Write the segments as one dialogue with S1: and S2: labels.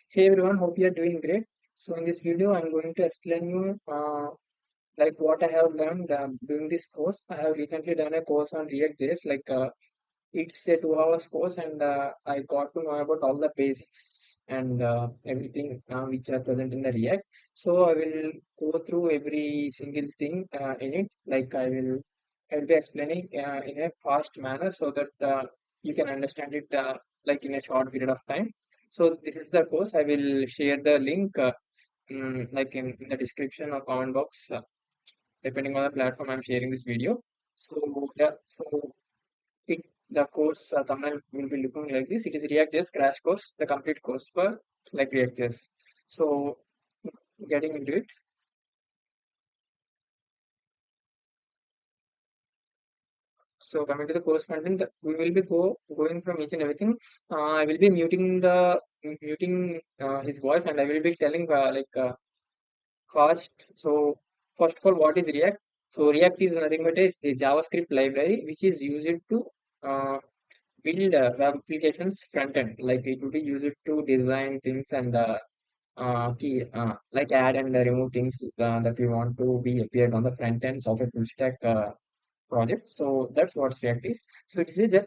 S1: Hey everyone, hope you are doing great. So in this video, I'm going to explain you like what I have learned doing this course. I have recently done a course on React.js. It's a 2 hours course, and I got to know about all the basics and everything which are present in the React. So I will go through every single thing in it. I'll be explaining in a fast manner so that you can understand it like in a short period of time. So this is the course. I will share the link like in the description or comment box, depending on the platform I'm sharing this video. So yeah, so it the course thumbnail will be looking like this. It is React.js crash course, the complete course for like React.js. So getting into it. So coming to the course content, we will be going from each and everything. I will be muting his voice, and I will be telling fast. So first of all, what is React? So React is nothing but a JavaScript library which is used to uh, build web applications front end. Like it will be used to design things and like add and remove things that we want to be appeared on the front ends of a full stack project. So that's what React is. So it is just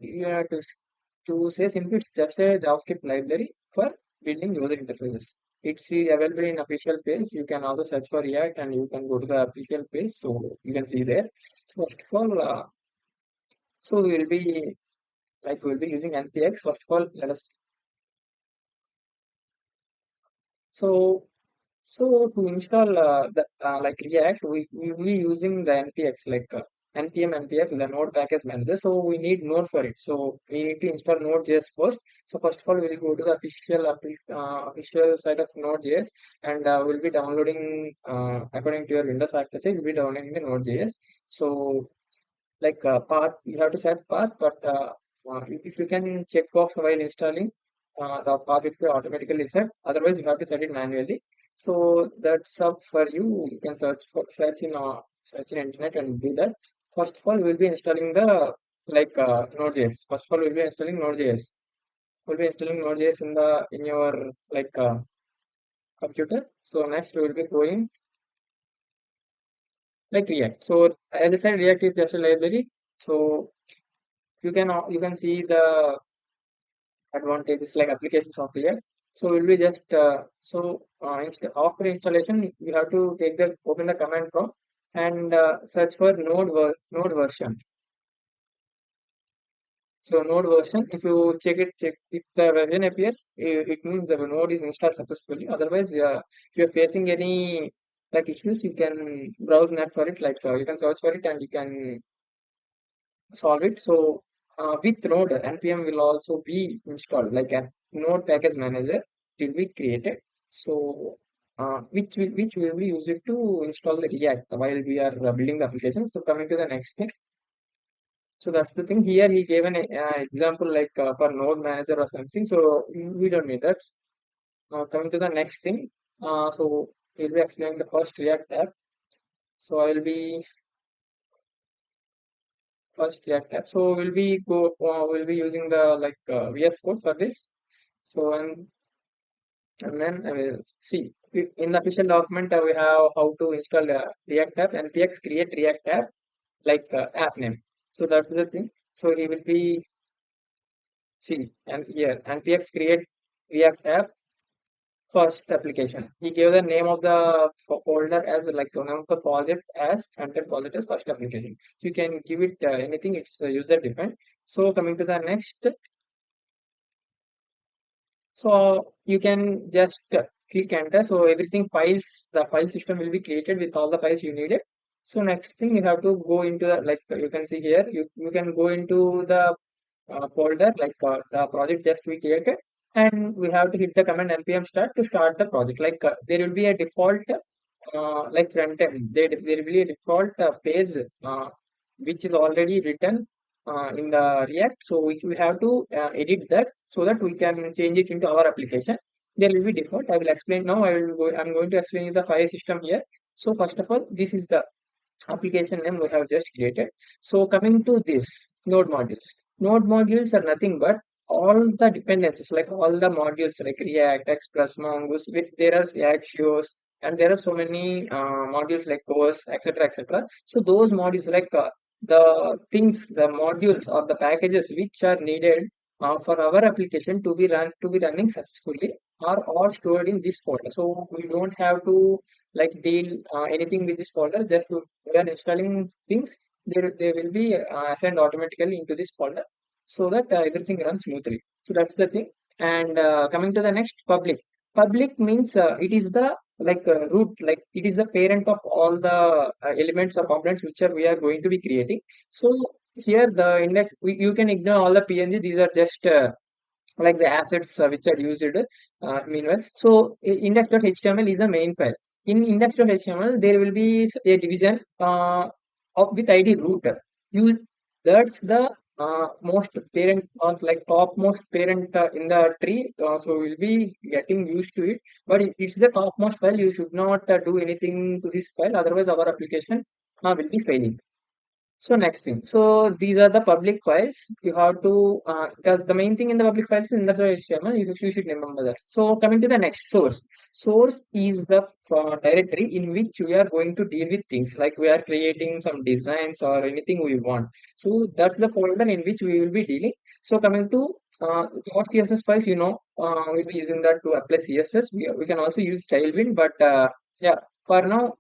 S1: to say simply, it's just a JavaScript library for building user interfaces. It's available in official page. You can also search for React and you can go to the official page. So you can see there. So first of all, so we'll be using npx. First of all, let us so So to install the like React, we will be using the npx npm npx, the Node package manager. So we need Node for it. So we need to install Node.js first. So first of all, we'll go to the official site of Node.js, and we'll be downloading according to your Windows architecture. We'll be downloading the Node.js. So path, you have to set path, but if you can check box while installing, the path will be automatically set. Otherwise, you have to set it manually. So that's up for you. You can search in internet and do that. First of all, we'll be installing the Node.js. First of all, we'll be installing Node.js. We'll be installing Node.js in your computer. So next, we will be going like React. So as I said, React is just a library. So you can see the advantages like applications of React. So we'll be just after installation, you have to open the command prompt and search for node version. So node version, if you check if the version appears, it means the node is installed successfully. Otherwise, if you're facing any like issues, you can browse net for it. You can search for it and you can solve it. So with Node, npm will also be installed, like a Node package manager will be created. So which will be used to install the React while we are building the application. So coming to the next thing. So that's the thing. Here he gave an example for Node manager or something. So we don't need that. Coming to the next thing. So we'll be explaining the first React app. So I will be first React app. So we'll be using the VS Code for this. So and then I will see in the official document we have how to install React app, npx create React app app name. So that's the thing. So he will be see and here npx create React app first application. He gave the name of the folder as name of the project as content project as first application. You can give it anything. It's user defined. So coming to the next, so you can just click enter. So the file system will be created with all the files you needed. So next thing you have to go into you can see here, you can go into the folder the project just we created, and we have to hit the command npm start to start the project. There will be a default front end. There will be a default page which is already written in the React. So we have to edit that so that we can change it into our application. There will be default. I will explain now. I'm going to explain you the file system here. So first of all, this is the application name we have just created. So coming to this node modules. Node modules are nothing but all the dependencies, like all the modules like React, Express, Mongoose, with there are React shows, and there are so many modules like course, etc., etc. So those modules, like the things, the modules or the packages which are needed for our application to be running successfully are all stored in this folder. So we don't have to like deal anything with this folder. Just we are installing things, they will be assigned automatically into this folder so that everything runs smoothly. So that's the thing. And coming to the next, public. Public means it is the like root, like it is the parent of all the elements or components which are we are going to be creating. So here the index, you can ignore all the PNG. These are just like the assets which are used meanwhile. So index.html is a main file. In index.html there will be a division with id root. You That's the most parent or like topmost parent in the tree. So we'll be getting used to it, but if it's the topmost file, you should not do anything to this file, otherwise our application will be failing. So next thing, so these are the public files. You have to the main thing in the public files is in the HTML. You should remember that. So coming to the next, source. Source is the directory in which we are going to deal with things, like we are creating some designs or anything we want. So that's the folder in which we will be dealing. So coming to .css files, we'll be using that to apply CSS. We can also use Tailwind, but yeah, for now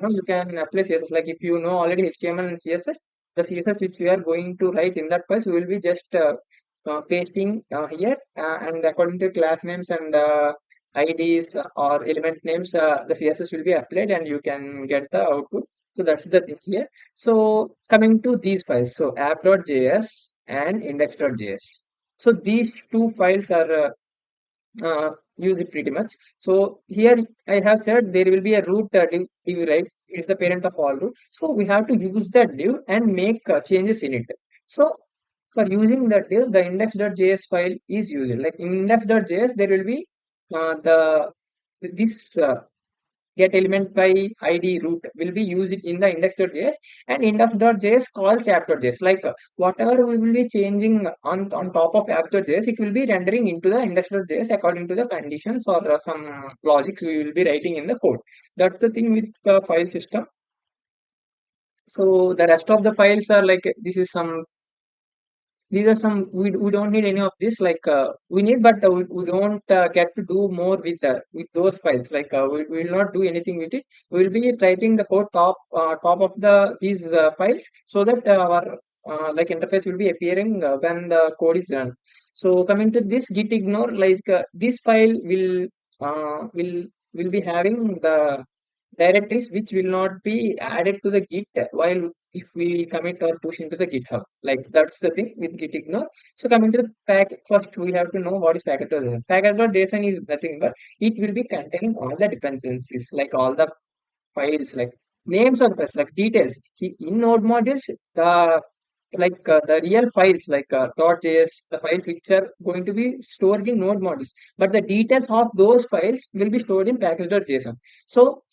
S1: you can apply CSS. Like if you know already HTML and CSS, the CSS which we are going to write in that file, so we will be just pasting here, and according to class names and IDs or element names, the CSS will be applied and you can get the output. So that's the thing here. So coming to these files, so app.js and index.js. So these two files are use it pretty much. So here I have said there will be a root div, right? It's the parent of all root. So we have to use that div and make changes in it. So for using that div, the index.js file is used. Like in index.js, there will be the this get element by id root will be used in the index.js, and index.js calls app.js. Like whatever we will be changing on top of app.js, it will be rendering into the index.js according to the conditions or some logics we will be writing in the code. That's the thing with the file system. So the rest of the files are like, this is some, these are some, we don't need any of this, like we need, but we don't get to do more with those files. Like we will not do anything with it. We will be writing the code top of these files, so that our like interface will be appearing when the code is run. So coming to this git ignore, like this file will be having the directories which will not be added to the git while if we commit or push into the GitHub. Like that's the thing with git ignore. So coming to the pack, first we have to know what is package.json. Package.json is nothing but it will be containing all the dependencies, like all the files, like names of the files, like details. In node modules, the like the real files like .js, the files which are going to be stored in node modules, but the details of those files will be stored in package.json. So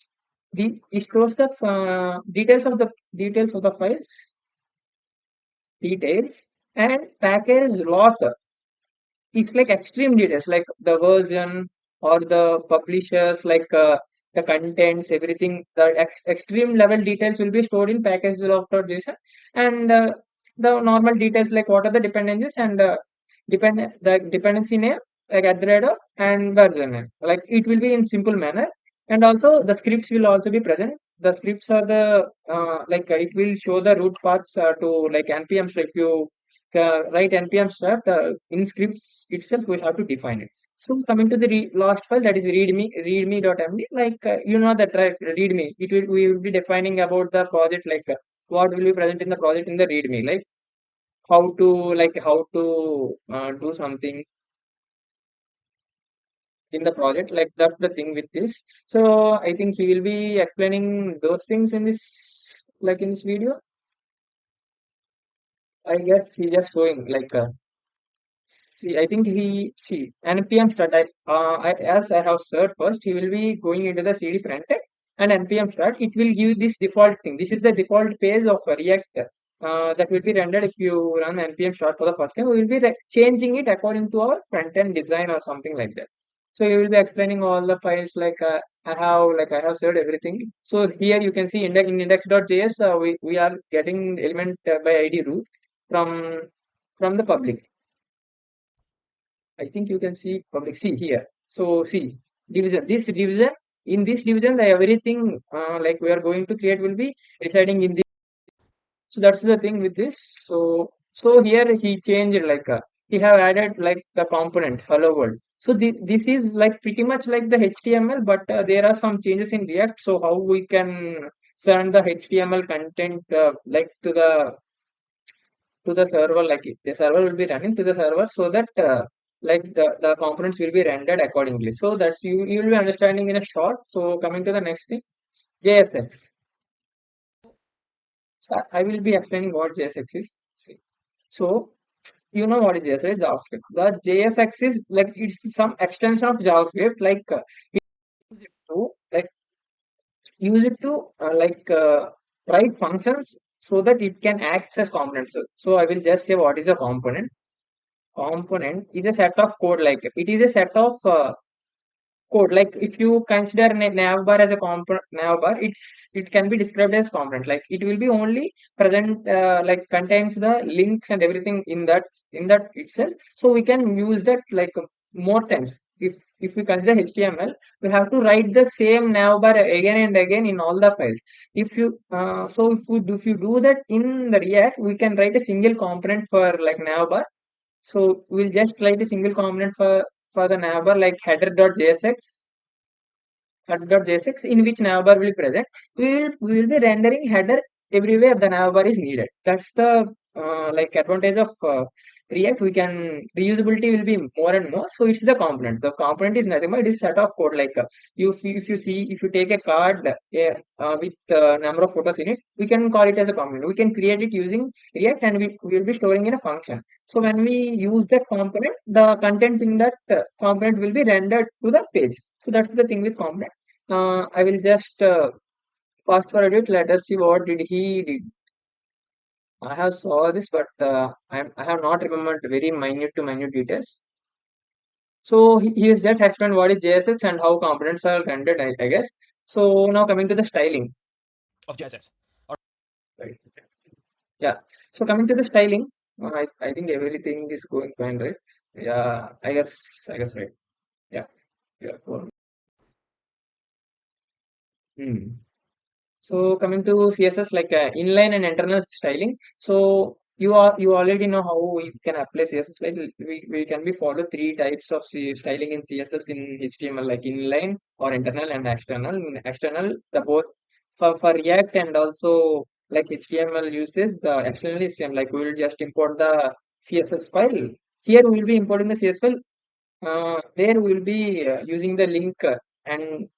S1: it stores the details of the files, details, and package lot is like extreme details, like the version or the publishers, like the contents, everything. The extreme level details will be stored in package.json, and the normal details, like what are the dependencies and the dependency name, like at the rate of, and version name, like it will be in simple manner. And also the scripts will also be present. The scripts are the like it will show the root paths to like npm. So if you write npm start in scripts itself, we have to define it. So coming to the last file, that is readme.md, like that, right? Readme, we will be defining about the project, like what will be present in the project in the readme, like how to do something in the project, like that's the thing with this. So I think he will be explaining those things in this, like in this video. I guess he just showing like see, I think npm start. As I have said first, he will be going into the CD frontend and npm start. It will give this default thing. This is the default page of React that will be rendered if you run npm short for the first time. We will be changing it according to our front end design or something like that. So you will be explaining all the files I have saved everything. So here you can see in index.js, we are getting element by ID root from the public. I think you can see public. See here. So see division. This division, in this division, everything like we are going to create will be residing in this. So that's the thing with this. So here he changed it he have added like the component hello world. So this is like pretty much like the HTML, but there are some changes in React. So how we can send the HTML content like to the server, like the server will be running to the server, so that like the components will be rendered accordingly. So that's you will be understanding in a short. So coming to the next thing, JSX. So I will be explaining what JSX is. So you know what is JSX? JavaScript. The JSX is like it's some extension of JavaScript. Use it to like use it to write functions so that it can act as components. So I will just say what is a component. Component is a set of code. Like it is a set of code. Like if you consider navbar as a component, navbar, it can be described as component. Like it will be only present like contains the links and everything in that itself. So we can use that more times. If we consider HTML, we have to write the same navbar again and again in all the files. If you do that in the React, we can write a single component for like navbar. So we'll just write a single component for the navbar like header.jsx in which navbar will be present. We will be rendering header everywhere the navbar is needed. That's the advantage of React. We can reusability will be more and more. So it's the component. The component is nothing but it is set of code. If you see, if you take a card with number of photos in it, we can call it as a component. We can create it using React, and we will be storing in a function. So when we use that component, the content in that component will be rendered to the page. So that's the thing with component. I will just fast forward it. Let us see what did he did. I have saw this, but I have not remembered very minute to minute details. So he is just explained what is JSX and how components are rendered, I guess. So now coming to the styling of JSX. Right. Yeah. So coming to the styling, I think everything is going fine, right? Yeah. I guess right. Yeah. Yeah. Cool. Hmm. So coming to CSS, inline and internal styling. So you already know how we can apply CSS. Right? We can be follow three types of styling in CSS in HTML, like inline or internal and external. In external, the both for React and also like HTML uses the external is same. Like we will just import the CSS file. Here we will be importing the CSS file. There we will be using the link and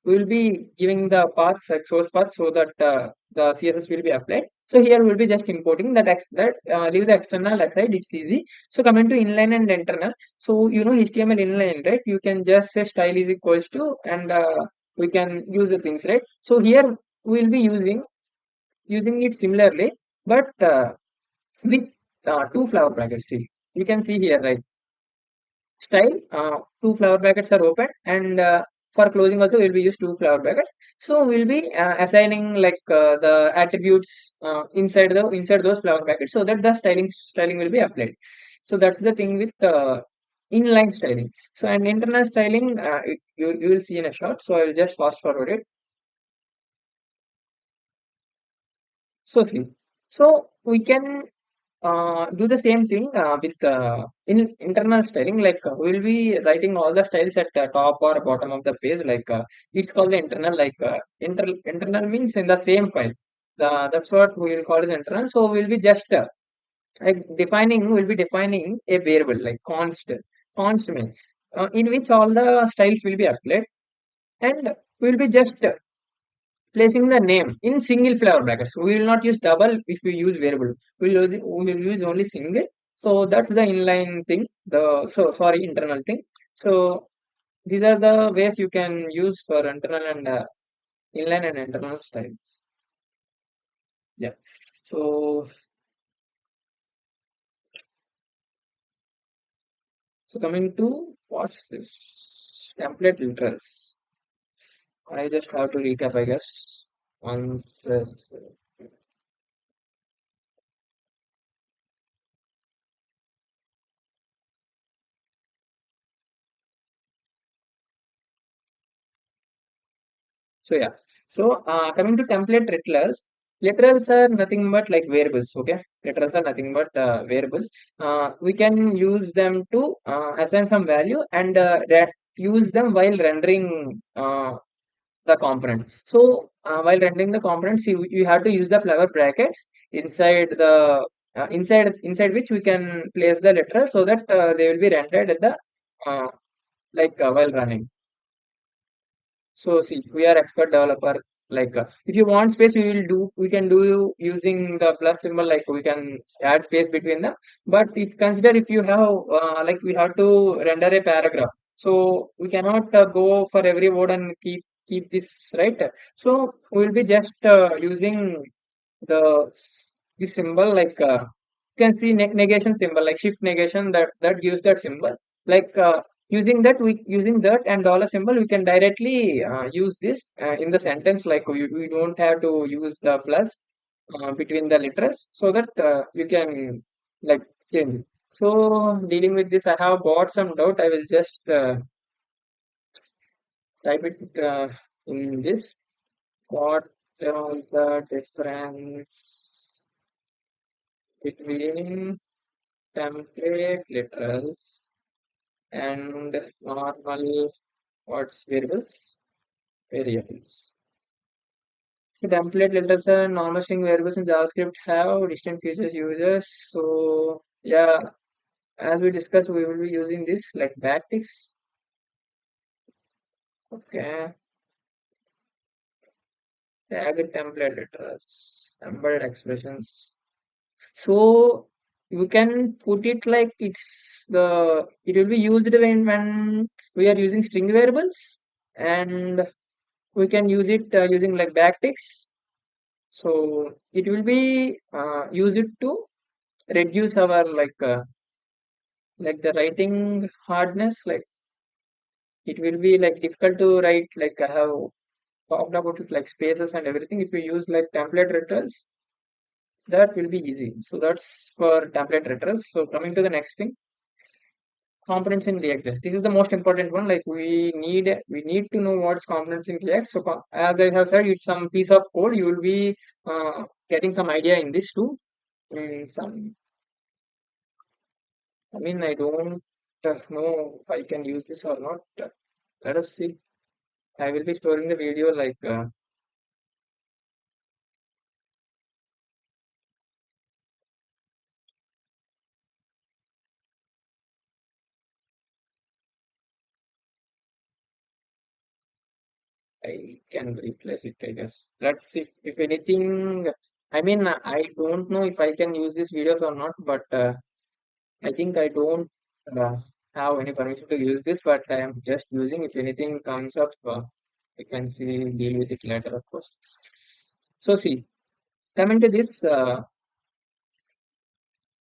S1: we will be giving the paths like source path so that the CSS will be applied. So here we will be just importing leave the external aside. It's easy. So coming to inline and internal. So you know HTML inline, right? You can just say style is equals to and we can use the things, right? So here we will be using it similarly, but with two flower brackets. See, you can see here, right? Style, two flower brackets are open, and for closing also we'll be use two flower brackets. So we'll be assigning the attributes inside those flower brackets so that the styling will be applied. So that's the thing with inline styling. So and internal styling, you will see in a short. So I will just fast forward it. So see, so we can do the same thing with in internal styling. We'll be writing all the styles at the top or bottom of the page. It's called the internal. Internal means in the same file. That's what we will call as internal. So we'll be just we'll be defining a variable like const mean in which all the styles will be applied, and we'll be just placing the name in single flower brackets. We will not use double if we use variable. We will use only single. So that's the inline thing. Sorry, internal thing. So these are the ways you can use for internal and inline and internal styles. Yeah. So coming to what's this template literals. I just have to recap, I guess. Once this, so yeah. Coming to template literals are nothing but like variables. Okay, literals are nothing but variables. We can use them to assign some value and use them while rendering the component. So while rendering the components, you have to use the flower brackets inside the inside which we can place the literals so that they will be rendered at the uh, while running. So see, we are expert developer. If you want space, we can do using the plus symbol. Like we can add space between them. But if consider if you have we have to render a paragraph, so we cannot go for every word and keep this right. So we will be just using the this symbol you can see negation symbol like shift negation that gives that symbol like using that and dollar symbol we can directly use this in the sentence like we don't have to use the plus between the letters so that you can like change it. So dealing with this I have got some doubt. I will just type it in this. What is the difference between template literals and normal what's variables. So template literals and normal string variables in JavaScript have distinct features users. So yeah, as we discussed, we will be using this like backticks. Okay, tag template literals, embedded expressions. So you can put it like it will be used when we are using string variables and we can use it using like backticks. So it will be used to reduce our like the writing hardness. Like it will be like difficult to write. Like I have talked about it like spaces and everything. If you use like template returns, that will be easy. So that's for template returns. So coming to the next thing, components in React. This is the most important one. Like we need to know what's components in React. So as I have said, it's some piece of code. You will be getting some idea in this too. Some, I mean, I don't know if I can use this or not. Let us see. I will be storing the video I can replace it, I guess. Let's see if anything. I mean, I don't know if I can use these videos or not, but I think I don't uh, have any permission to use this, but I am just using. If anything comes up, I can see deal with it later, of course. So see, coming to this.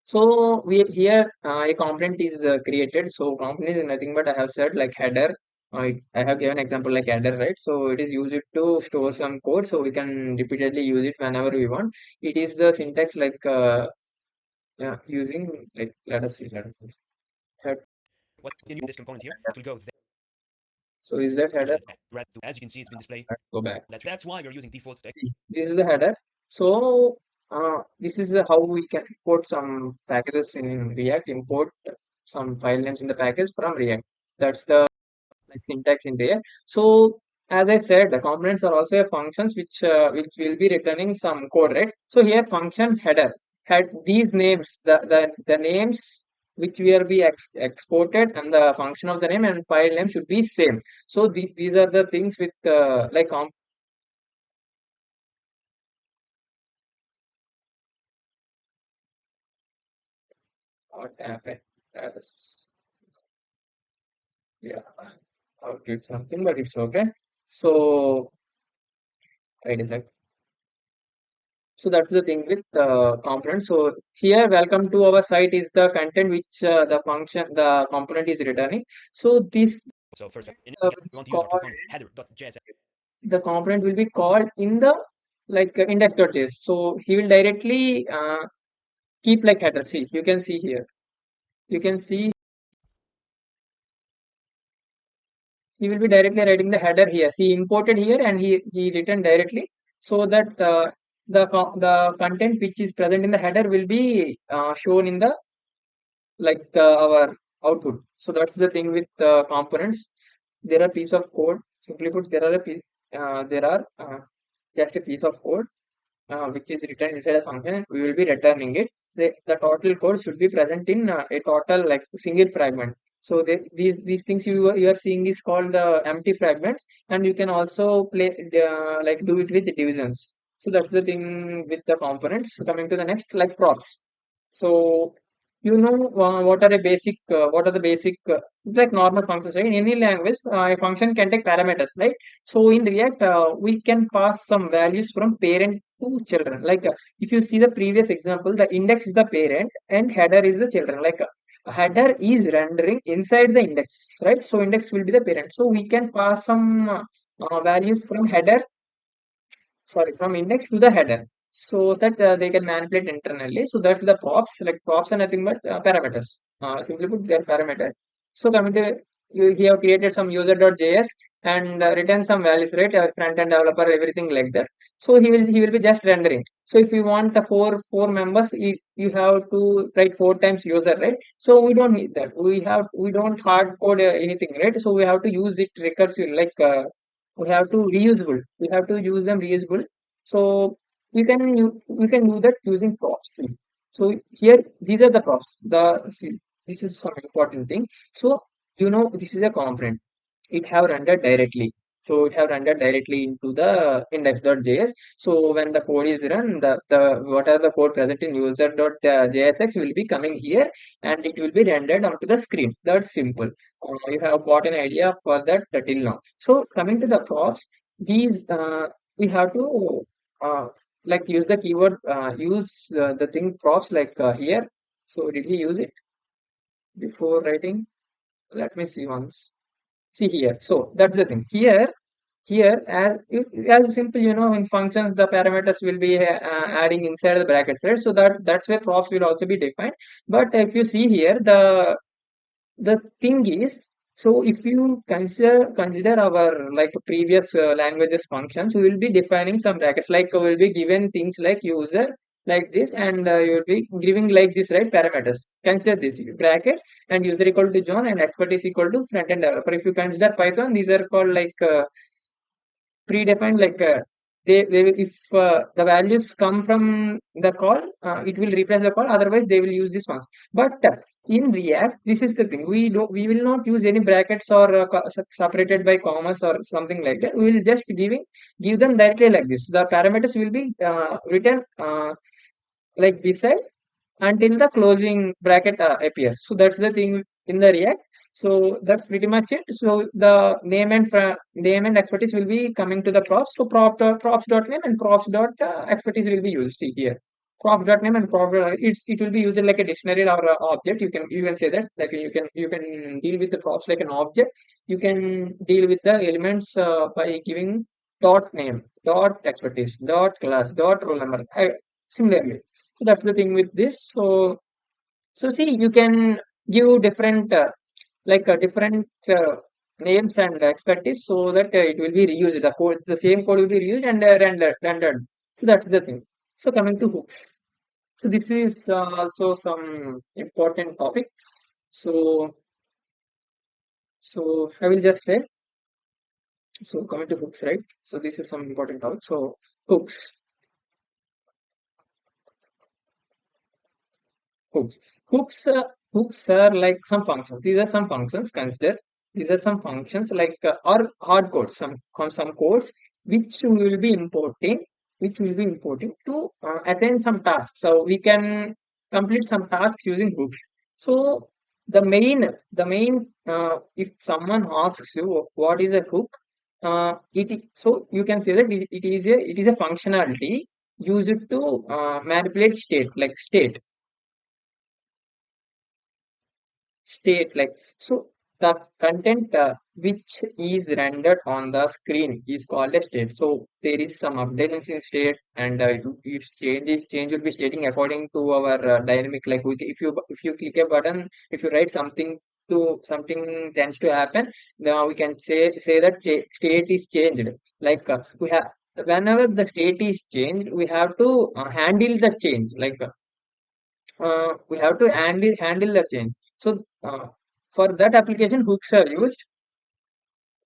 S1: So we here a component is created. So component is nothing but I have said like header. I have given example like header, right? So it is used to store some code, so we can repeatedly use it whenever we want. It is the syntax like yeah, using like let us see. Head- So is that header? Let's go back. See, this is the header. So this is how we can import some packages in React. Import some file names in the package from React. That's the like syntax in there. So as I said, the components are also a functions which will be returning some code, right? So here function header had these names, the names which will be exported and the function of the name and file name should be same. So these are the things with what happened. That's yeah, I did something, but it's okay. So wait a sec. So that's the thing with component. So here, welcome to our site is the content which the function, the component is returning. So this
S2: So first,
S1: will
S2: we
S1: be
S2: want to use our
S1: called,
S2: component header.js.
S1: the component will be called in the like index.js. So he will directly keep like header. See, you can see here. You can see he will be directly writing the header here. See, imported here and he written directly so that the content which is present in the header will be shown in the like our output. So that's the thing with components. There are piece of code. Simply put, there are just a piece of code which is written inside a function. We will be returning it. The total code should be present in a total like single fragment. So these things you are seeing is called empty fragments, and you can also play like do it with the divisions. So that's the thing with the components. So coming to the next, like props. So what are the basic like normal functions, right? In any language, a function can take parameters, right? So in React, we can pass some values from parent to children. Like if you see the previous example, the index is the parent and header is the children. Like header is rendering inside the index, right? So index will be the parent. So we can pass some values from header, sorry, from index to the header so that they can manipulate internally. So that's the props. Like props are nothing but parameters. Simply put, they're parameter. So coming to you have created some user.js and written some values, right? Front end developer, everything like that. So he will be just rendering. So if you want four members, you have to write four times user, right? So we don't need that. We don't hard code anything, right? So we have to use it recursive, like we have to reusable. We have to use them reusable. So we can do that using props. See. So here these are the props. This is some important thing. So this is a component. It have rendered directly. So it have rendered directly into the index.js. So when the code is run, the whatever the code present in user.jsx will be coming here and it will be rendered onto the screen. That's simple. You have got an idea for that till now. So coming to the props, these we have to like use the keyword, use the thing props like here. So did he use it before writing? Let me see once. See here. So that's the thing. Here as simple, in functions, the parameters will be adding inside the brackets, right? So that's where props will also be defined. But if you see here, the thing is, so if you consider our like previous languages functions, we will be defining some brackets, like we will be given things like user like this, and you will be giving like this, right? Parameters, consider this brackets and user equal to John and expert is equal to front end developer. If you consider Python, these are called like predefined, like they will, if the values come from the call, it will replace the call, otherwise they will use this ones. But in React, this is the thing, we will not use any brackets or separated by commas or something like that. We will just give them directly like this. The parameters will be written like beside until the closing bracket appears. So that's the thing in the React. So that's pretty much it. So the name and expertise will be coming to the props. So props dot name and props dot expertise will be used. See here, props dot name and it will be used like a dictionary or a object. You can say that, like you can deal with the props like an object. You can deal with the elements by giving dot name, dot expertise, dot class, dot roll number. Similarly, so that's the thing with this. So see, you can give different different names and expertise so that it will be reused. The same code will be reused and rendered. So that's the thing. So coming to hooks. So this is also some important topic. So I will just say. So coming to hooks, right? So this is some important topic. So hooks. Hooks. Hooks are like some functions. These are some functions. Consider these are some functions like or hard codes. Some codes which we will be importing, to assign some tasks. So we can complete some tasks using hooks. So the main if someone asks you what is a hook, so you can say that it is a functionality use it to manipulate state like so the content which is rendered on the screen is called a state. So there is some updations in state, and you change will be stating according to our dynamic, like if you click a button, if you write something to something tends to happen, now we can say that state is changed. Like we have whenever the state is changed, we have to handle the change, like we have to handle the change. So for that application, hooks are used.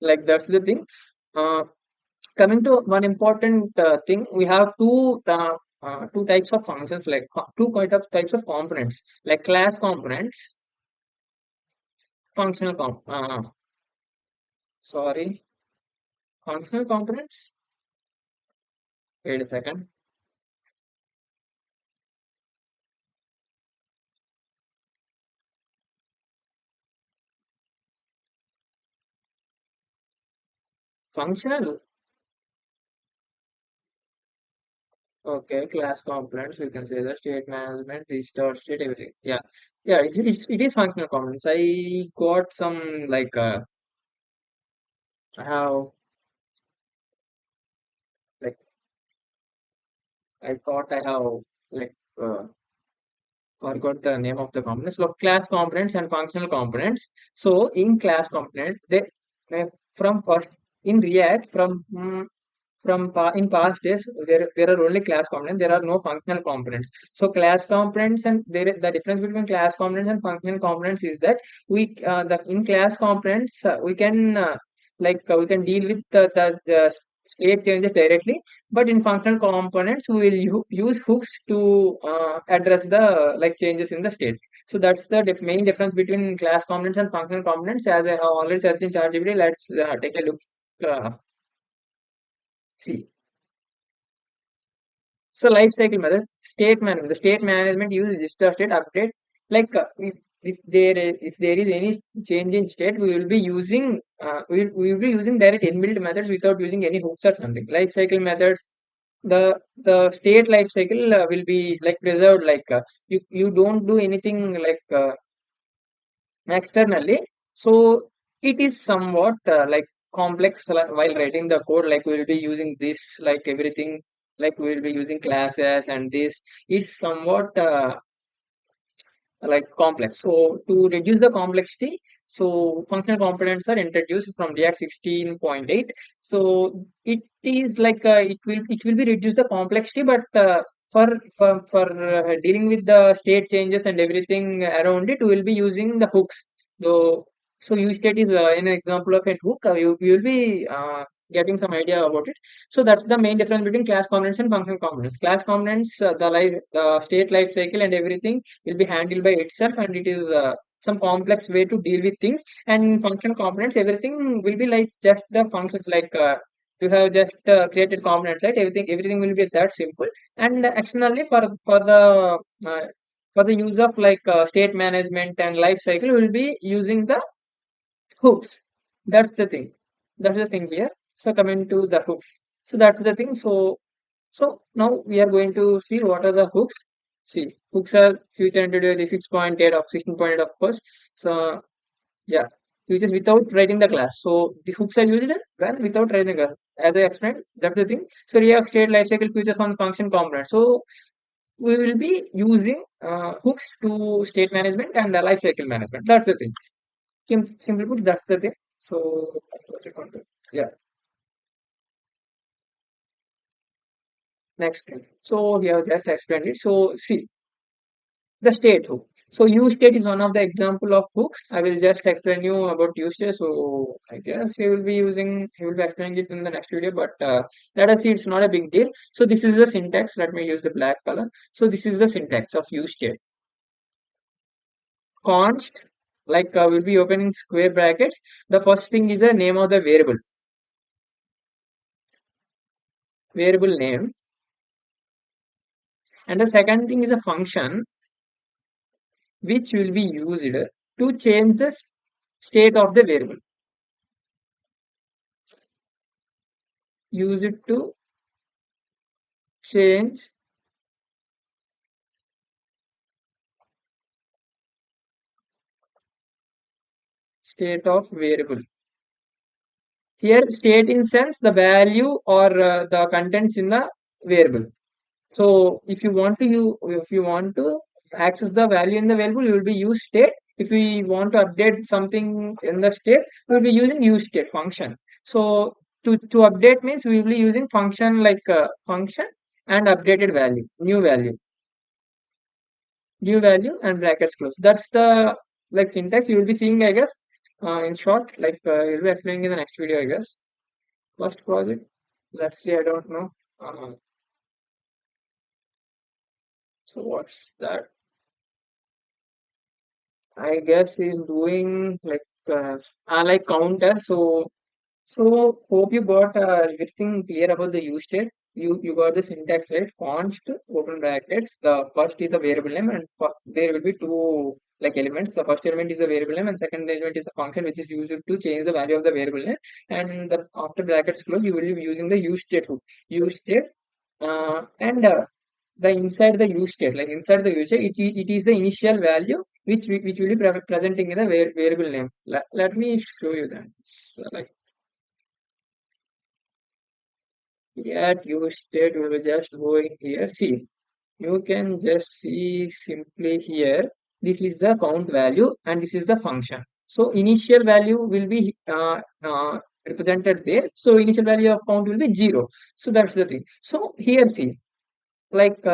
S1: Like that's the thing. Uh, Coming to one important thing, we have two types of functions, like two kind of types of components, like class components, functional sorry, functional components. Wait a second. Functional. Okay, class components. We can say the state management, restore state, everything. Yeah, yeah. It is functional components. I got some like I have like I thought I have like forgot the name of the components. So class components and functional components. So in class component, they from first in React in past days there are only class components. There are no functional components. So class components, and the difference between class components and functional components is that the in class components we can deal with the state changes directly, but in functional components we will use hooks to address the like changes in the state. So that's the main difference between class components and functional components. As I have already searched in ChatGPT, let's take a look. See. So life cycle method, state management. The state management uses register state update. Like if there is any change in state, we will be using direct inbuilt methods without using any hooks or something. Life cycle methods. The state life cycle will be like preserved. Like you don't do anything like externally. So it is somewhat like complex while writing the code. Like we will be using this, like everything, like we will be using classes, and this is somewhat like complex. So to reduce the complexity, so functional components are introduced from React 16.8. So it is like it will be reduce the complexity, but for dealing with the state changes and everything around it, we will be using the hooks. So so use state is an example of a hook. You will be getting some idea about it. So that's the main difference between class components and functional components. Class components, the state life cycle and everything will be handled by itself, and it is some complex way to deal with things. And in functional components, everything will be like just the functions, like you have just created components, right? Everything will be that simple. And externally uh, for the use of like state management and life cycle, we will be using the hooks. That's the thing. That's the thing here. So coming to the hooks. So that's the thing. So now we are going to see what are the hooks. See, hooks are future introduced the 6.8 of 16.8, of course. So yeah, which is without writing the class. So the hooks are used when without writing the class. As I explained, that's the thing. So React state lifecycle features on function component. So we will be using hooks to state management and the lifecycle management. That's the thing. Simply put, that's the thing. So yeah, next thing. So we have just explained it. So see, the state hook. So use state is one of the example of hooks. I will just explain you about use state. So I guess he will be explaining it in the next video, but let us see, it's not a big deal. So this is the syntax. Let me use the black color. So this is the syntax of use state. Const, like we'll be opening square brackets. The first thing is the name of the variable name, and the second thing is a function which will be used to change the state of the variable. Use it to change state of variable. Here, state in sense the value or the contents in the variable. So if you want to access the value in the variable, you will be use state. If we want to update something in the state, we will be using use state function. So to update means we will be using function like function and updated value, new value and brackets close. That's the like syntax you will be seeing, I guess. In short, like you'll be explaining in the next video, I guess. First project. Let's see. I don't know. So what's that? I guess he's doing like counter. So hope you got everything clear about the use state. You got the syntax right. Const open brackets. The first is the variable name, and there will be two like elements. The first element is the variable name, and second element is the function which is used to change the value of the variable name. And the after brackets close, you will be using the use state hook. Use state and the inside the use state, like inside the use state, it is the initial value which will be presenting in the variable name. Let me show you that. So, like at use state, we will be just going here. See, you can just see simply here. This is the count value and this is the function. So initial value will be represented there. So initial value of count will be 0. So that's the thing. So here see, like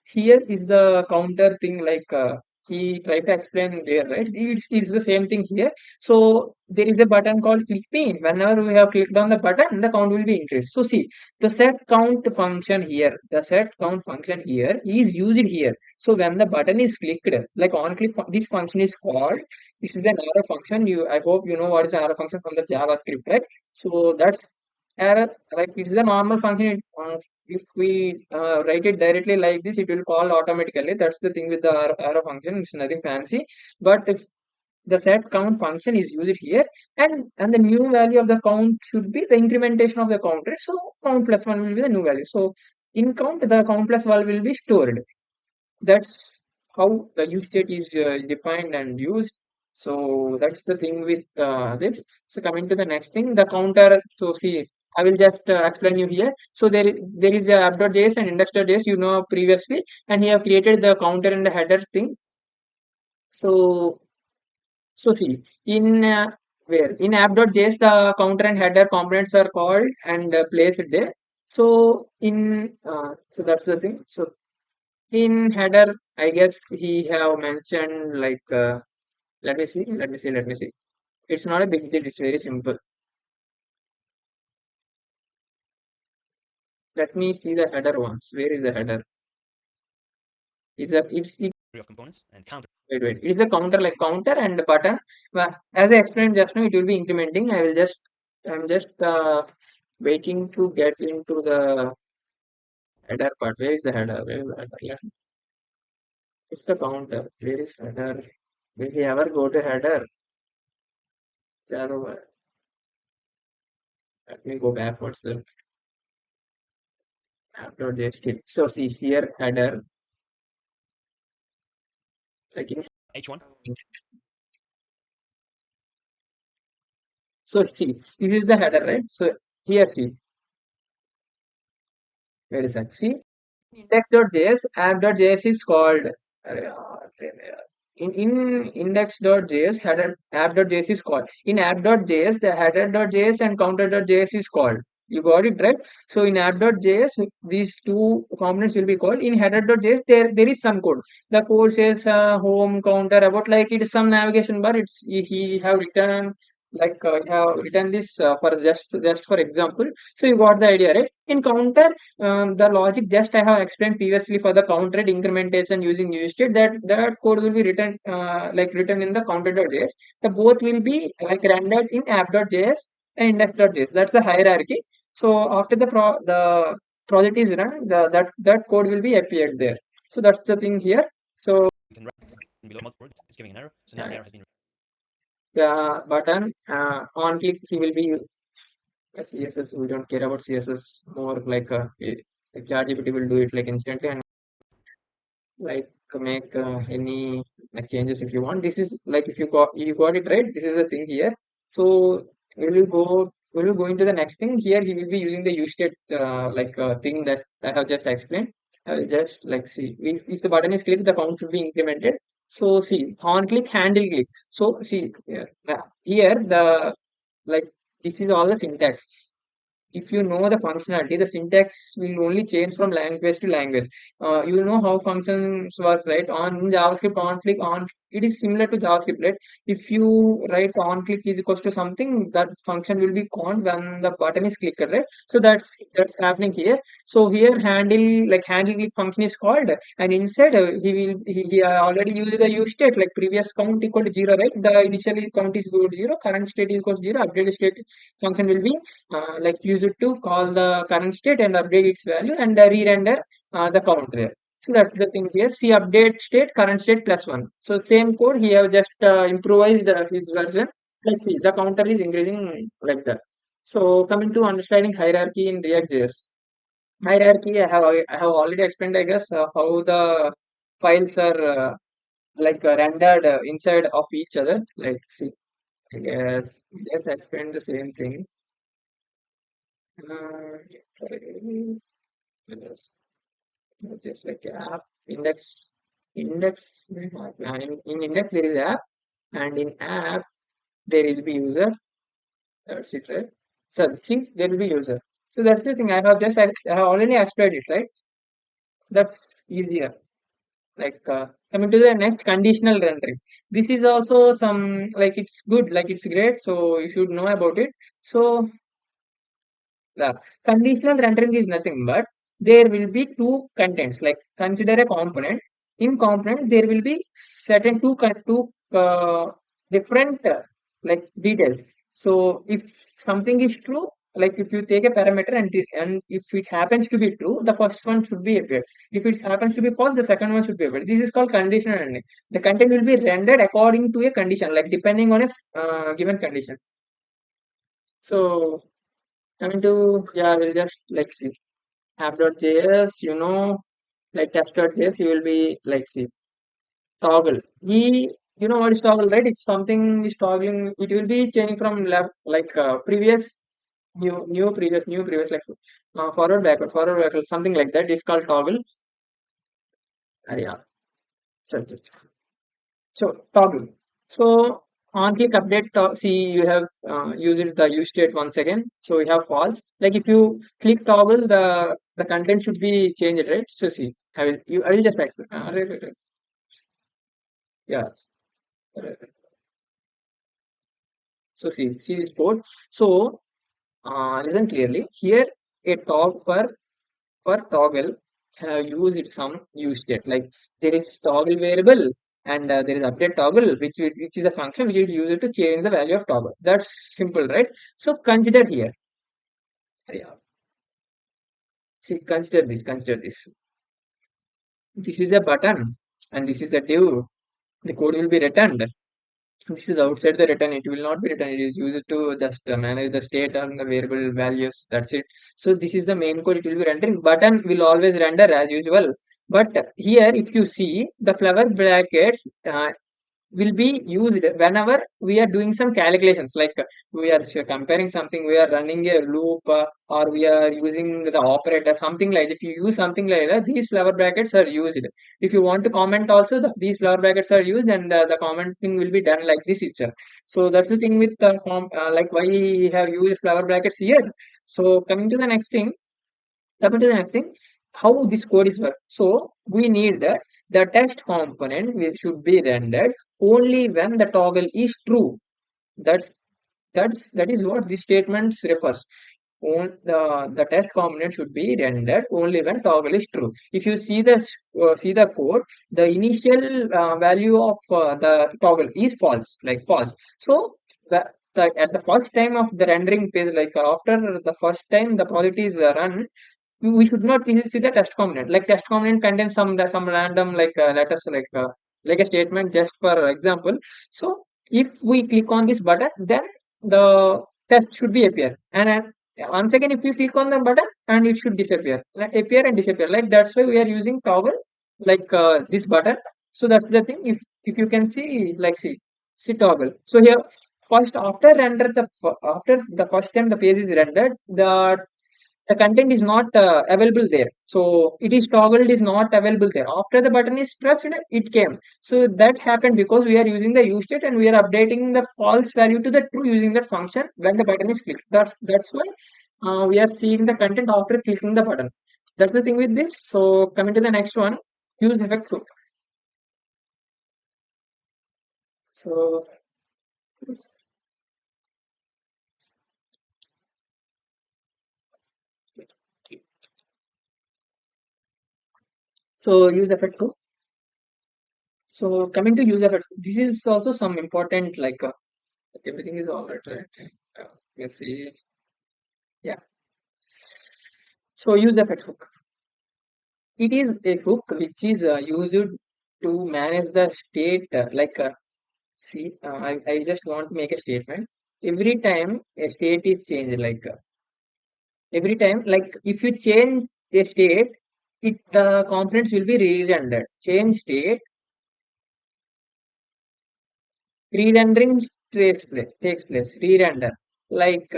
S1: here is the counter thing like he tried to explain there, right? It's the same thing here. So there is a button called click pin. Whenever we have clicked on the button, the count will be increased. So see, the set count function here, the set count function here is used here. So when the button is clicked, like on click, this function is called. This is an arrow function. I hope you know what is an arrow function from the JavaScript, right? So that's arrow, like it's the normal function. If we write it directly like this, it will call automatically. That's the thing with the arrow function. It's nothing fancy. But if the set count function is used here, and the new value of the count should be the incrementation of the count, right? So count plus one will be the new value. So in count, the count plus one will be stored. That's how the use state is defined and used. So that's the thing with this. So coming to the next thing, the counter. So see, I will just explain you here. So there is a app.js and index.js, you know, previously, and he have created the counter and the header thing. So see, in where in app.js the counter and header components are called and placed there. So so that's the thing. So in header, I guess he have mentioned like let me see. It's not a big deal. It's very simple. Let me see the header once. Where is the header? It's
S2: of components and counter.
S1: wait. It's a counter like counter and button. Well, as I explained just now, it will be incrementing. I'm just waiting to get into the header part. Where is the header? Where is the header? Yeah. It's the counter. Where is header? Will we ever go to header? Chalo, let me go backwards then. App.js. So see here header. Like
S2: H1.
S1: so see, this is the header, right? So here see, where is that? See, index.js, app.js is called. In index.js, header app.js is called. In app.js, the header.js and counter.js is called. You got it right. So in app.js, these two components will be called. In header.js, there is some code. The code says home counter about like it is some navigation bar. It's he have written like have written this for just for example. So you got the idea, right? In counter, the logic just I have explained previously for the counter rate incrementation using new state, that code will be written written in the counter.js. The both will be like rendered in app.js and index.js. That's the hierarchy. So after the project is run, that code will be appeared there. So that's the thing here. So
S2: You can write below multiple words. It's giving an error. So now the error has been.
S1: the button on click he will be CSS. We don't care about CSS more like Like ChatGPT will do it like instantly, and like make any like changes if you want. This is like if you got it right. This is the thing here. So we will go into the next thing. Here he will be using the use state thing that I have just explained. I will just like see if the button is clicked, the count should be incremented. So see on click, handle click. So see here the like this is all the syntax. If you know the functionality, the syntax will only change from language to language. You know how functions work, right? On JavaScript, on click, on it is similar to JavaScript, right? If you write on click is equals to something, that function will be called when the button is clicked, right? So that's happening here. So here handle click function is called, and inside he already used the use state like previous count equal to zero, right? The initial count is equal to zero, current state is equal to zero, update state function will be like use it to call the current state and update its value and re-render the count there. So that's the thing here. See update state current state plus one. So same code he have just improvised his version. Let's see the counter is increasing like that. So coming to understanding hierarchy in React.js. Hierarchy I have already explained I guess how the files are rendered inside of each other. Like see I guess just explained the same thing. Yes, just like app index in index there is app, and in app there will be user. That's it, right? So see there will be user. So that's the thing. I have already explained it, right? That's easier. Coming to the next, conditional rendering. This is also some like it's good, like it's great. So you should know about it. So the conditional rendering is nothing but there will be two contents. Like consider a component. In component, there will be certain two different like details. So if something is true, like if you take a parameter and if it happens to be true, the first one should be appeared. If it happens to be false, the second one should be appeared. This is called conditional rendering. The content will be rendered according to a condition, like depending on a given condition. So coming to yeah, we'll just like see app.js, like test.js, you will be like see toggle. You know what is toggle, right? If something is toggling, it will be changing from left previous, new, previous, like forward, backward, something like that is called toggle. Yeah, so, toggle. So on click update, see you have used the use state once again. So we have false. Like if you click toggle, the content should be changed, right? So see, I will just type. Right. Yeah. Right. So see this code. So listen clearly. Here a for toggle have used some use state like there is toggle variable and there is update toggle which is a function which will use it to change the value of toggle. That's simple, right? So consider here. Yeah, see consider this. This is a button and this is the div. The code will be returned. This is outside the return. It will not be returned. It is used to just manage the state and the variable values. That's it. So this is the main code. It will be rendering. Button will always render as usual. But here, if you see the flower brackets, will be used whenever we are doing some calculations like comparing something, we are running a loop or we are using the operator, something like if you use something like that, these flower brackets are used. If you want to comment also, these flower brackets are used, and the commenting will be done like this itself. So that's the thing with like why we have used flower brackets here. So coming to the next thing, how this code is work. So we need the test component which should be rendered only when the toggle is true. That's that is what this statement refers. The test component should be rendered only when toggle is true. If you see the code, the initial value of the toggle is false, like false. So at the first time of the rendering page, like after the first time the project is run, we should not see the test component. Like test component contains some random letters like a statement just for example. So if we click on this button, then the test should be appear, and Yeah, once again, if you click on the button and it should disappear, like appear and disappear. Like that's why we are using toggle, like this button. So that's the thing. If you can see, like see toggle. So here first after the first time the page is rendered, the content is not available there. So it is toggled is not available there. After the button is pressed, it came. So that happened because we are using the use state and we are updating the false value to the true using that function when the button is clicked. That's why we are seeing the content after clicking the button. That's the thing with this. So coming to the next one, use effect hook. So use effect hook. So coming to use effect, this is also some important like everything is all right, right? Let's see. Yeah. So use effect hook. It is a hook which is used to manage the state. I just want to make a statement. Every time a state is changed, every time, like if you change a state, the components will be re-rendered. Change state, re-rendering takes place. Re-render, like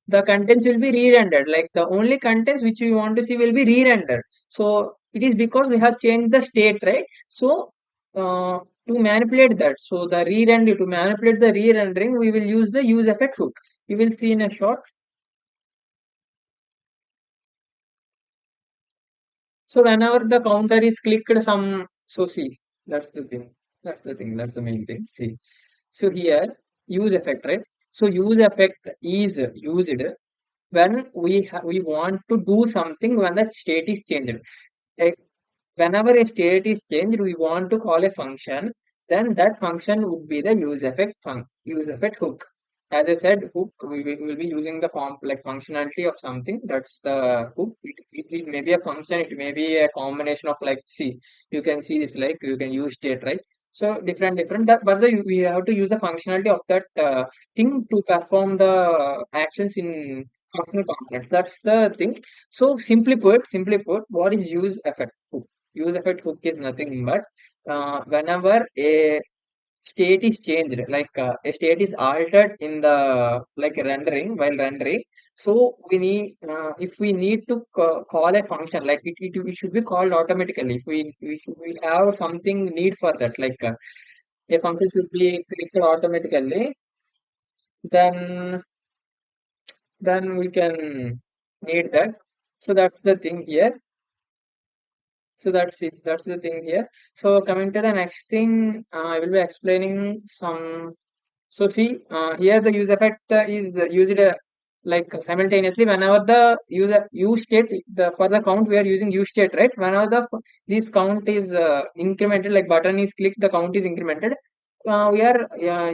S1: the contents will be re-rendered. Like the only contents which we want to see will be re-rendered. So it is because we have changed the state, right? So to manipulate that, so the re-render to manipulate the re-rendering, we will use the use effect hook. You will see in a short. So whenever the counter is clicked, so see, that's the thing. That's the thing. That's the main thing. See, so here use effect, right? So use effect is used when we want to do something when the state is changed. Like whenever a state is changed, we want to call a function, then that function would be the use effect hook. As I said, hook we will be using the form like functionality of something. That's the hook. It may be a function, it may be a combination of like see, you can see this like you can use state, right? So different that, but we have to use the functionality of that thing to perform the actions in functional components. That's the thing. So simply put, what is use effect hook? Use effect hook is nothing but whenever a state is changed, like a state is altered in the like rendering while rendering. So if we need to call a function, like it should be called automatically. If we have something need for that, like a function should be clicked automatically, then we can need that. So that's the thing here. So that's it. That's the thing here. So coming to the next thing, I will be explaining some. So see, here the use effect is used like simultaneously whenever the user use state the for the count we are using use state, right? Whenever this count is incremented, like button is clicked, the count is incremented. We are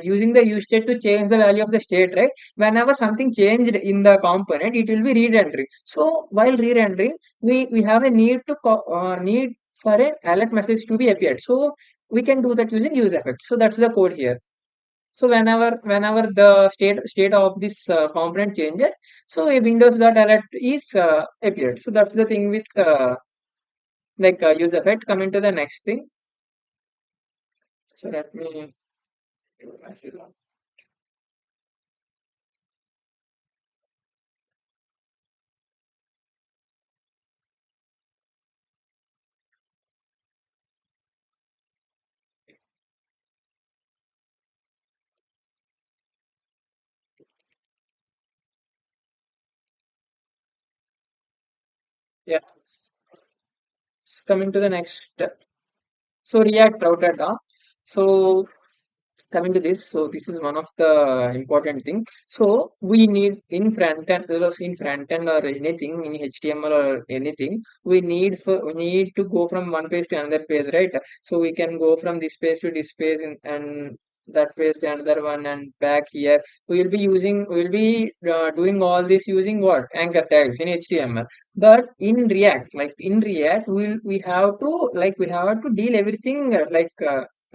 S1: using the use state to change the value of the state, right? Whenever something changed in the component, it will be re-rendering. So while re-rendering, we have a need for an alert message to be appeared. So we can do that using use effect. So that's the code here. So whenever the state of this component changes, so a Windows dot alert is appeared. So that's the thing with use effect. Coming to the next thing. So let me do myself. Yeah. Coming to the next step. So React router down. So coming to this, so this is one of the important thing. So we need in front end or anything in HTML or anything, we need to go from one page to another page, right? So we can go from this page to this page and that page to another one and back here. We will be doing all this using what anchor tags in HTML. But in React, we have to deal everything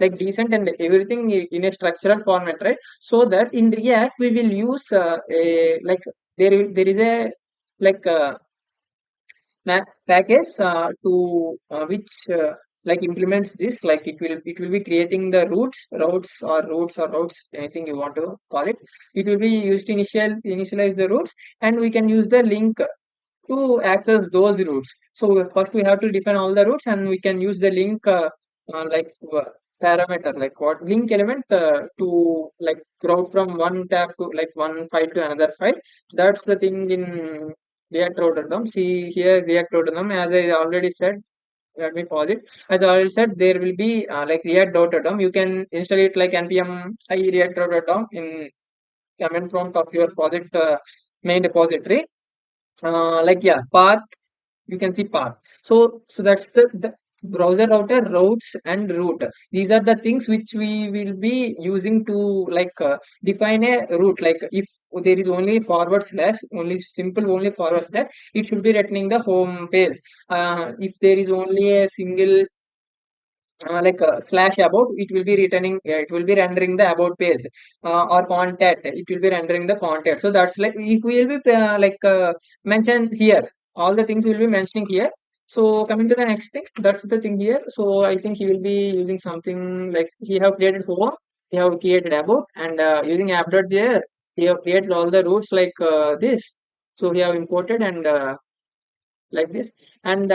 S1: like decent and everything in a structural format, right? So that in React we will use a like there is a like package to which like implements this, like it will be creating the routes, anything you want to call it. It will be used to initialize the routes, and we can use the link to access those routes. So first we have to define all the routes, and we can use the link like parameter, like what link element to like route from one tab to like one file to another file. That's the thing in React Router DOM. See here React Router DOM, as I already said. Let me pause it. As I already said, there will be like React Router DOM. You can install it like npm I React Router DOM in command prompt of your project main repository. Like yeah, path, you can see path. So that's the browser router routes and route. These are the things which we will be using to like define a route. Like if there is only forward slash, only simple only forward slash, it should be returning the home page. If there is only a single like slash about, it will be returning, it will be rendering the about page, or contact, it will be rendering the contact. So that's like if we will be like mention here, all the things will be mentioning here. So coming to the next thing, that's the thing here. So I think he will be using something like he have created home, he have created about, and using app.js he have created all the routes like this. So he have imported and like this, and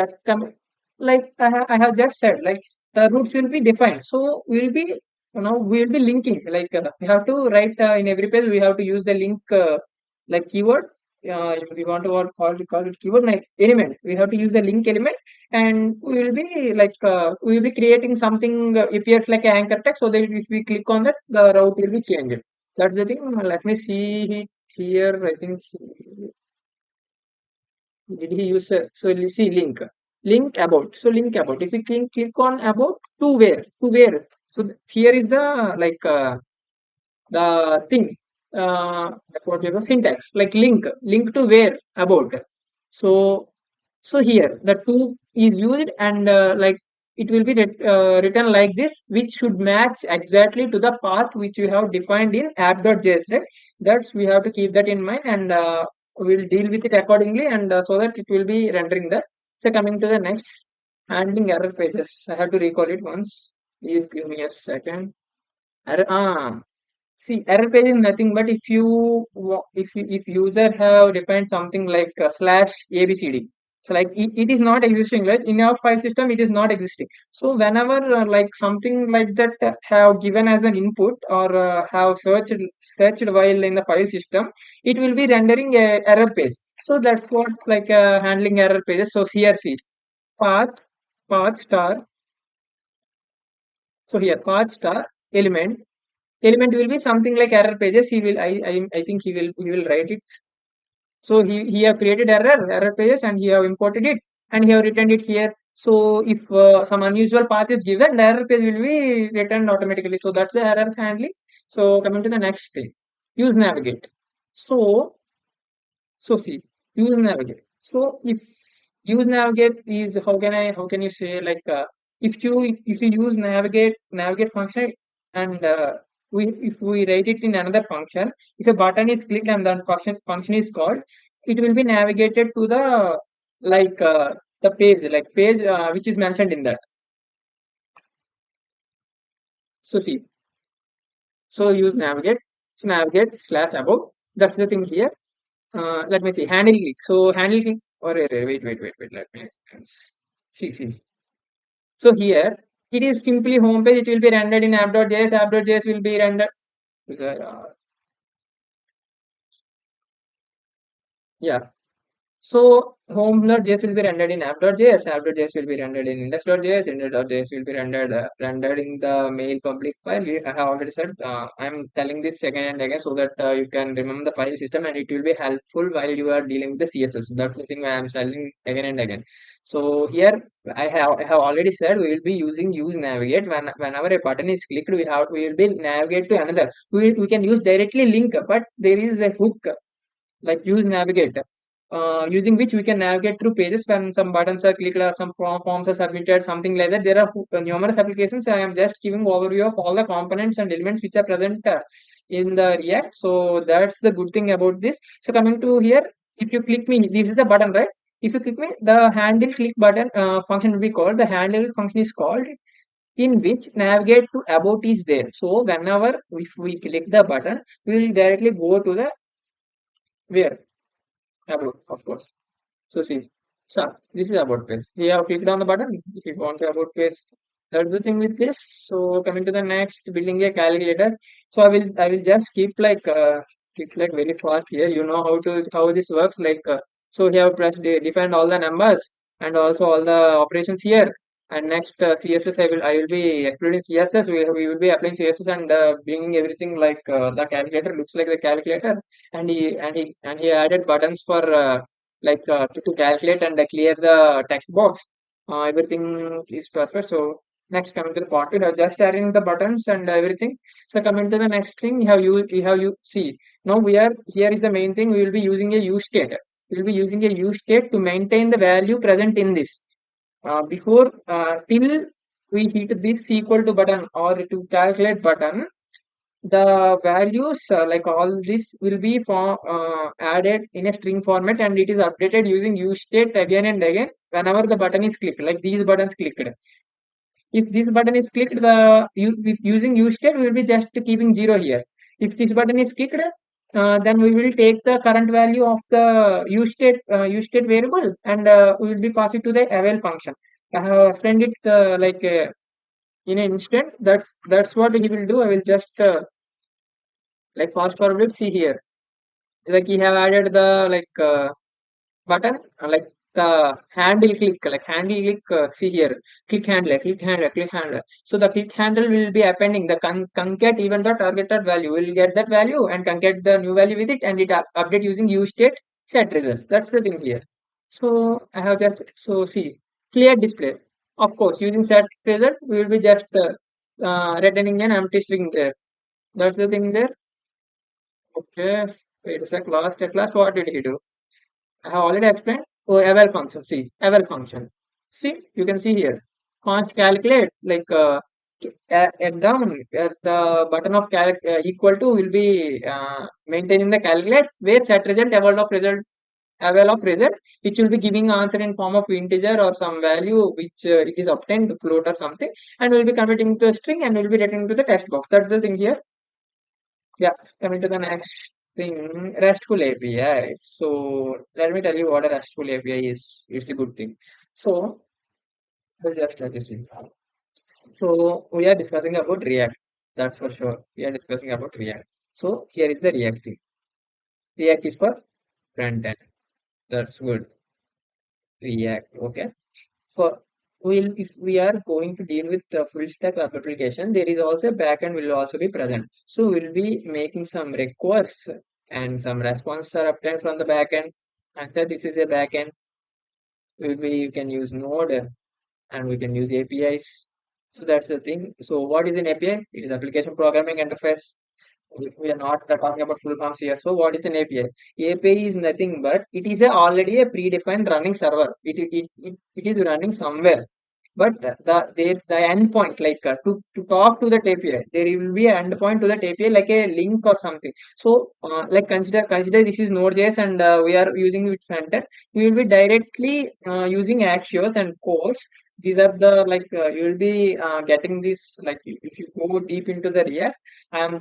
S1: like I have just said, like the routes will be defined. So we'll be, we'll be linking, like we have to write in every page we have to use the link like keyword. We want to call it keyword like element, we have to use the link element, and we will be like we will be creating something appears like an anchor text, so that if we click on that the route will be changed. That's the thing. Let me see here. I think did he use so you see link about, so link about, if we click on about, to where, so here is the like the thing, that's what we have syntax, like link to where about. So so here the two is used, and like it will be written like this, which should match exactly to the path which you have defined in app.js, right? That's we have to keep that in mind, and we'll deal with it accordingly, and so that it will be rendering that. So coming to the next, handling error pages, I have to recall it once. Please give me a second. See, error page is nothing but if if user have defined something like slash abcd, so like it is not existing, right? In our file system, it is not existing. So whenever like something like that have given as an input, or have searched while in the file system, it will be rendering a error page. So that's what like handling error pages. So here see path path star. So here path star element will be something like error pages. He will I think he will write it. So he have created error pages, and he have imported it, and he have written it here. So if some unusual path is given, the error page will be returned automatically. So that's the error handling. So coming to the next thing, use navigate. So so see, use navigate. So if use navigate is, how can you say, like if you use navigate function, and we if we write it in another function, if a button is clicked and that function is called, it will be navigated to like the page which is mentioned in that. So see, so use navigate. So navigate slash about, that's the thing here. Let me see, handle click. So handle click, or wait, let me see. So here it is simply home page. It will be rendered in app.js. App.js will be rendered. Yeah. So home.js will be rendered in app.js. App.js will be rendered in index.js. Index.js will be rendered in the mail public file. I have already said. I'm telling this again and again so that you can remember the file system, and it will be helpful while you are dealing with the CSS. That's the thing I am telling again and again. So here I have already said we will be using use navigate. Whenever a button is clicked, we will be navigate to another. We can use directly link, but there is a hook like use navigate. using which we can navigate through pages when some buttons are clicked or some forms are submitted, something like that. There are numerous applications. I am just giving overview of all the components and elements which are present in the React. So that's the good thing about this. So coming to here, if you click me, this is the button, right? If you click me, the handle click button function will be called. The handle function is called, in which navigate to about is there. So whenever if we click the button, we will directly go to the where about, of course. So see, so this is about page. We have clicked on the button if you want to about page. That's the thing with this. So coming to the next, building a calculator. So I will just keep like very fast here. You know how this works. So we have pressed defined all the numbers and also all the operations here. And next CSS I will be including CSS. We will be applying CSS and bringing everything the calculator looks like the calculator. And he added buttons for to calculate and clear the text box. Everything is perfect. So next, coming to the part, we have just adding the buttons and everything. So coming to the next thing, you see, now we are here is the main thing. We will be using a use state. We will be using a use state to maintain the value present in this. Before till we hit this equal to button or to calculate button, the values like all this will be added in a string format, and it is updated using use state again and again whenever the button is clicked, like these buttons clicked. If this button is clicked, with using use state, we will be just keeping 0 here. If this button is clicked, then we will take the current value of the use state variable, and we will be passing to the avail function. I have explained it in an instant. That's what he will do. I will just fast forward. See here, like he have added the button, like the handle click, see here, click handle. So the click handle will be appending the concat even the targeted value. Will get that value and concat the new value with it, and it update using use state set result. That's the thing here. So I have just, so see, clear display. Of course, using set result, we will be just returning an empty string there. That's the thing there. Okay, wait a sec. At last, what did he do? I have already explained. Oh, eval function. See, eval function. See, you can see here. Const calculate, at down, the button of equal to will be maintaining the calculate, where set result, eval of result, which will be giving answer in form of integer or some value which it is obtained, float or something, and will be converting to a string and will be returning to the text box. That's the thing here. Yeah, coming to the next thing, RESTful API. So let me tell you what a RESTful API is. It's a good thing. So let's just tell you. See. So we are discussing about React. That's for sure. We are discussing about React. So here is the React thing. React is for front end. That's good. React. Okay. For if we are going to deal with the full stack application, there is also a backend will also be present. So we'll be making some requests and some responses are obtained from the backend. After this is a backend, you can use Node and we can use APIs. So that's the thing. So what is an API? It is application programming interface. We are not talking about full forms here. So what is an API? API is nothing but it is already a predefined running server. It is running somewhere. But the endpoint, to talk to that API, there will be an endpoint to that API like a link or something. So consider this is Node.js and we are using it frontend. We will be directly using Axios and Course. These are the you will be getting this if you go deep into the React. I'm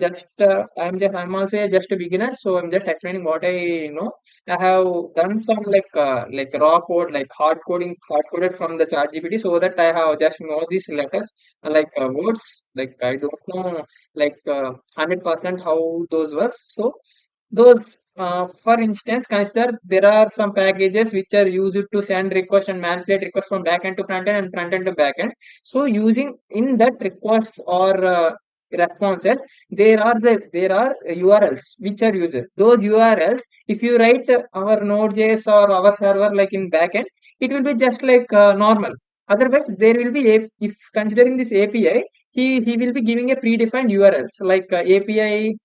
S1: also just a beginner, so I'm just explaining what I know. I have done some raw code, like hard coded from the chat GPT, so that I have just know these letters words. Like I don't know 100% how those works. So those for instance, consider there are some packages which are used to send request and manipulate requests from backend to frontend and frontend to backend. So using in that requests or responses, there are URLs which are used. Those URLs, if you write our Node.js or our server like in backend, it will be just like normal. Otherwise, there will be if considering this API, he will be giving a predefined URLs like API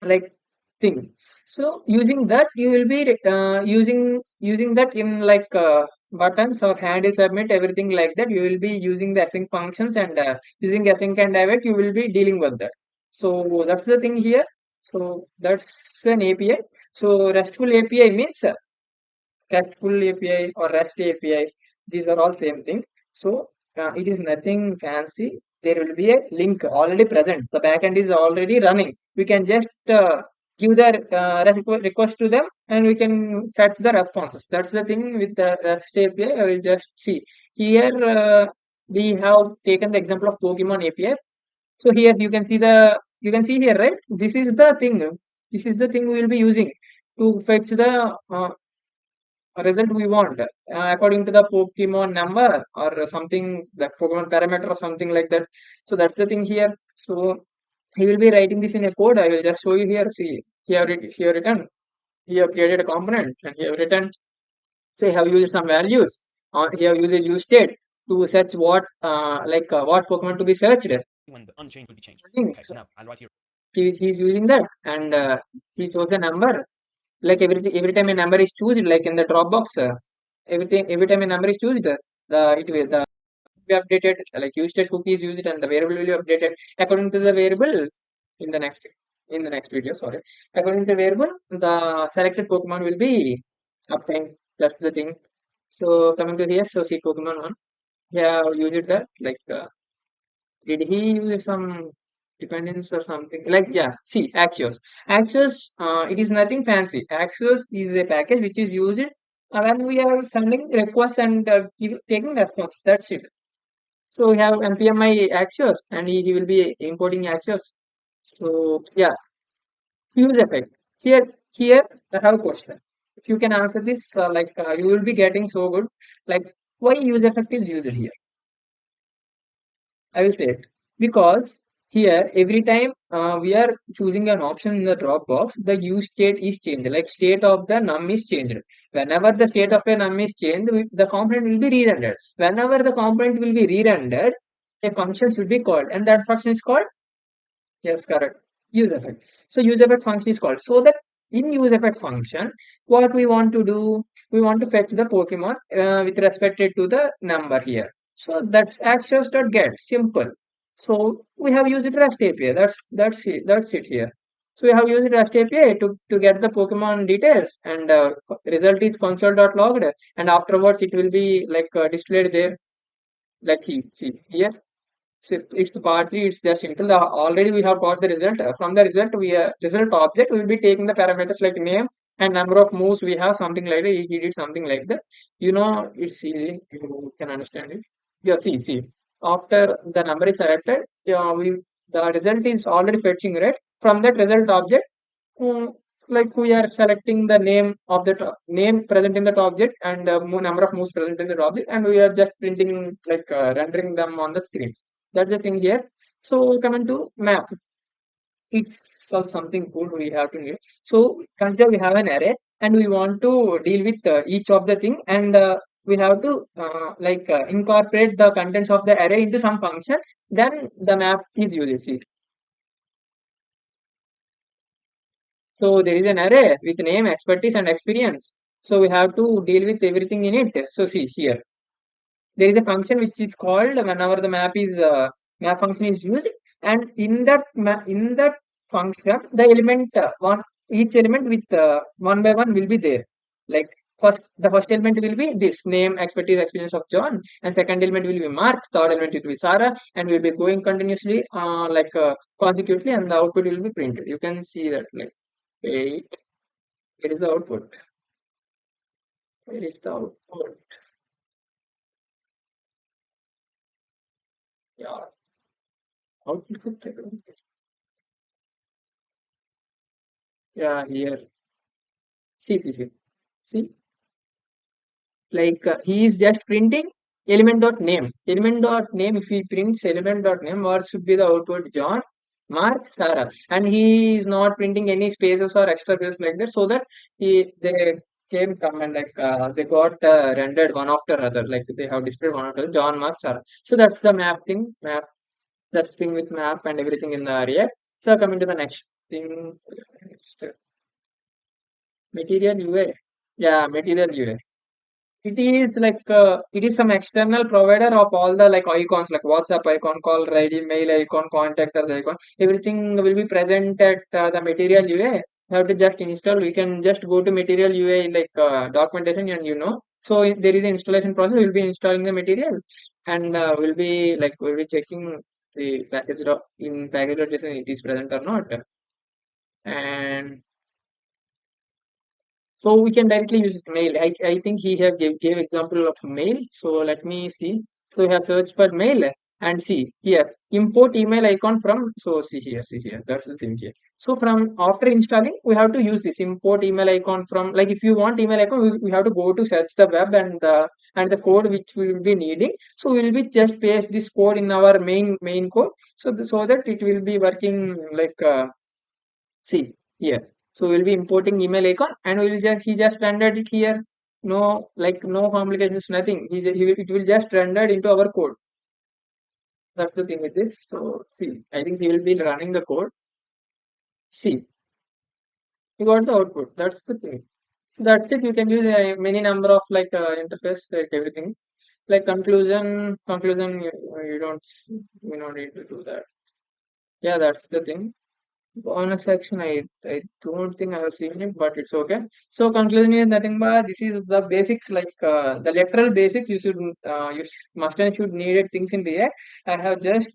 S1: like thing. So using that, you will be using that in like buttons or handle submit everything like that. You will be using the async functions, and using async and await, you will be dealing with that. So that's the thing here. So that's an API. So RESTful API means RESTful API or REST API. These are all same thing. So it is nothing fancy. There will be a link already present. The backend is already running. We can just give the request to them, and we can fetch the responses. That's the thing with the REST API. I will just see here. We have taken the example of Pokemon API. So here you can see here, right? This is the thing. This is the thing we will be using to fetch the result we want according to the Pokemon number or something, the Pokemon parameter or something like that. So that's the thing here. So he will be writing this in a code. I will just show you here. See, here written. He have created a component and he have written. So he have used some values. He have used a use state to search what what Pokemon to be searched.
S2: When the unchanged will be changed.
S1: Thing.
S2: Okay, so
S1: So
S2: now I'll write here.
S1: he's using that, and he shows the number. Like every time a number is chosen, like in the Dropbox, every time a number is chosen, the be updated, like use state cookie is used and the variable will be updated according to the variable in the next video. Sorry, according to the variable, the selected Pokemon will be obtained. That's the thing. So coming to here, so see Pokemon one. Yeah, used that like. Did he use some dependence or something? Like, yeah, see, Axios. Axios, it is nothing fancy. Axios is a package which is used when we are sending requests and taking response. That's it. So we have npmi Axios, and he will be importing Axios. So yeah, use effect. Here I have a question. If you can answer this, you will be getting so good. Like, why use effect is used here? I will say it because here every time we are choosing an option in the Dropbox, the use state is changed. Like state of the num is changed. Whenever the state of a num is changed, the component will be re-rendered. Whenever the component will be re-rendered, a function should be called, and that function is called, yes, correct, use effect. So use effect function is called. So that in use effect function, what we want to do, we want to fetch the Pokemon with respect to the number here. So that's access.get, simple. So we have used REST API. That's it here. So we have used REST API to get the Pokemon details, and result is console.logged, and afterwards it will be like displayed there. Like see here. So it's the part three. It's just simple. Already we have got the result. From the result, result object, we will be taking the parameters like name and number of moves we have, something like that. He did something like that. It's easy. You can understand it. Yeah, see. After the number is selected, the result is already fetching, right? From that result object, mm, like we are selecting the name of the name present in that object, and number of moves present in that object, and we are just printing, like rendering them on the screen. That's the thing here. So coming to map, it's something good we have to do. So consider we have an array and we want to deal with each of the thing, and we have to incorporate the contents of the array into some function. Then the map is used. See, so there is an array with name, expertise, and experience. So we have to deal with everything in it. So see here, there is a function which is called whenever the map function is used, and in that function, the element one each element with one by one will be there. Like the first element will be this name, expertise, experience of John, and second element will be Mark, third element will be Sarah, and we'll be going continuously consecutively, and the output will be printed. You can see that, like, wait, here is the output. Where is the output? Yeah, output. Yeah, here. See, like he is just printing element dot name. Element dot name, if he prints element dot name, what should be the output? John, Mark, Sarah. And he is not printing any spaces or extra spaces like that, so that they came come and like they got rendered one after other, like they have displayed one after other, John, Mark, Sarah. So that's the map thing. That's the thing with map and everything in the area. So coming to the next thing. Material UA. Yeah, Material UA. It is like it is some external provider of all the like icons like WhatsApp icon, call ID, mail icon, contact us icon. Everything will be present at the Material UA. You have to just install. We can just go to Material UA like documentation and So if there is an installation process. We'll be installing the material and we'll be checking the package in package location it is present or not. And so we can directly use mail. I think he have gave example of mail. So let me see. So we have searched for mail and see here import email icon from. So see here. That's the thing here. So from after installing, we have to use this import email icon from like if you want email icon, we have to go to search the web and the code which we will be needing. So we will be just paste this code in our main code. So so that it will be working like. See here. So we'll be importing email icon and he just rendered it here. No like no complications, nothing. It will just rendered into our code. That's the thing with this. So see, I think he will be running the code. See, you got the output. That's the thing. So that's it. You can use many number of like interface like everything. Like conclusion. You don't need to do that. Yeah, that's the thing. Bonus section, I don't think I have seen it, but it's okay. So conclusion is nothing but this is the basics, like the literal basics must and should needed things in React. I have just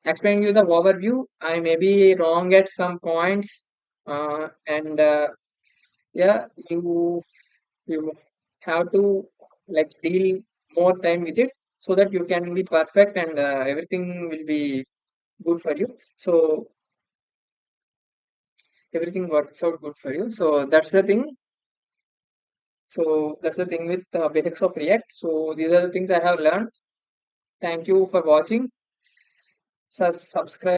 S1: explained you the overview. I may be wrong at some points, and yeah, you have to like deal more time with it so that you can be perfect and everything will be good for you. So everything works out good for you. So that's the thing. So that's the thing with basics of React. So these are the things I have learned. Thank you for watching. Subscribe.